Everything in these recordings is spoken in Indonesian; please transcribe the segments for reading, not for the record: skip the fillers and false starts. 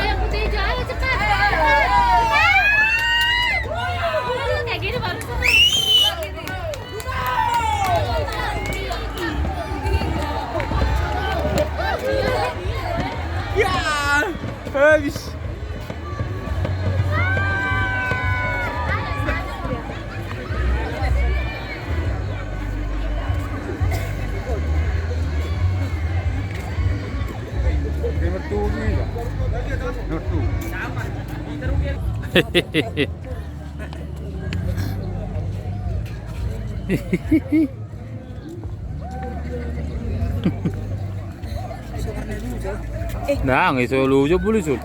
yang putih hijau, ayo cepat. Kayak gini baru seru. Ya, habis. Nomor 2 ni enggak? Nomor 2. Hehehe. Nah, ngiso lujo boleh sul.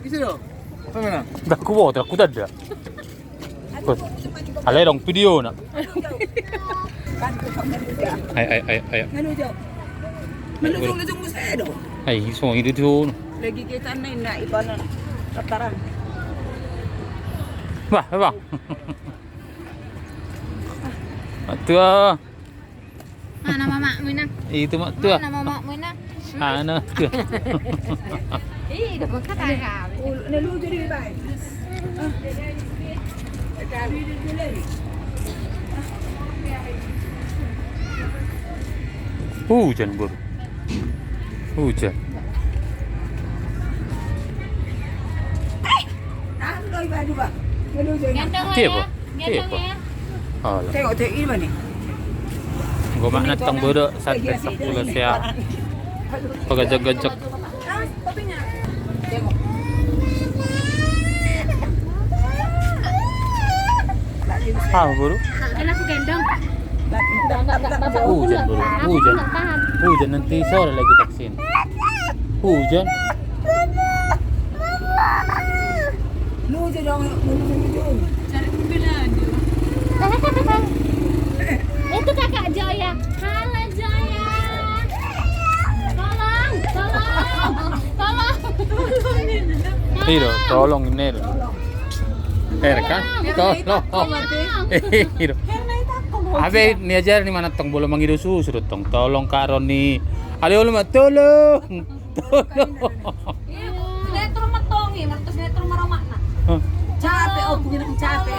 Bisa dong. Mana? Dah aku ada. Alay dong video nak. Ay. Menusung saya dong. Ay, so ini tu. Lagi kita na iba na tataran. Bah. Tua. Mana mama mo na? Itu mak tua. Mana mama mo na? Ana tua. Ih, dapat kata. Naluto rin ba? Hujan bro. Hujan. Ganteng lah Siapa? ya. Ganteng ya. Alah. Tengok ini mana? Gua mak natang bodo sampai 10 siang. Pagajak-gajak. Bro. Enak aku gendong. Hujan bro. Hujan. Hujan nanti sore lagi taksin. Hujan. Luto dong. Cari pembelaan. Itu kakak Joya. Halo Joya. Tolong. Hiro, tolong ini. Kan? Tolong. Hiro. Abe ni ajar ni mana tong bolo mangido susu tong. Tolong Kak Roni. Ada ulama tolong. Sinetron matongi, martos sinetron maromakna. Capek, oh punya capek.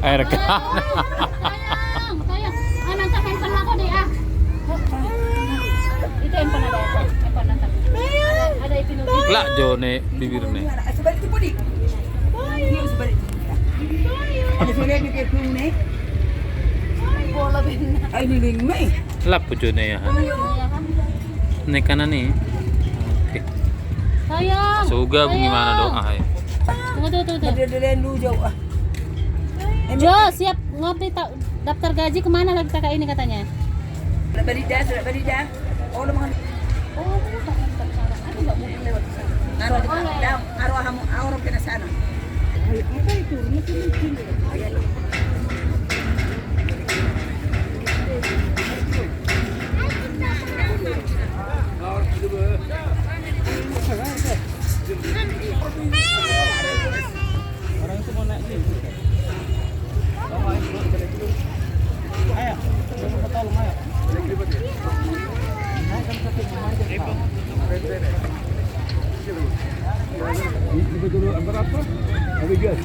Kan? Tayang. Anang tak handphone aku deh ah. Itu handphone ada apa? Handphone nanti. Ada itu nubi. Lah jone bibirne. Sebalik tu pudi. Dia sebalik. Ada filem ni ke ni? Bola bina. Ay niling mai. Lah jone ya. Nih kanan nih. Oke. Sayang. Suga gimana doa ay. Tunggu. Ada lu jauh ah. Jo, siap ngopi daftar gaji kemana lagi kakak ini katanya? Sudah beri dah. Oh, lu makan. Oh, aku enggak mungkin lewat sana. Arwah kena sana. Apa itu? Mungkin. Orang itu mau naik sini. Ayo, tolong ayo. Itu dulu berapa? Habis gas.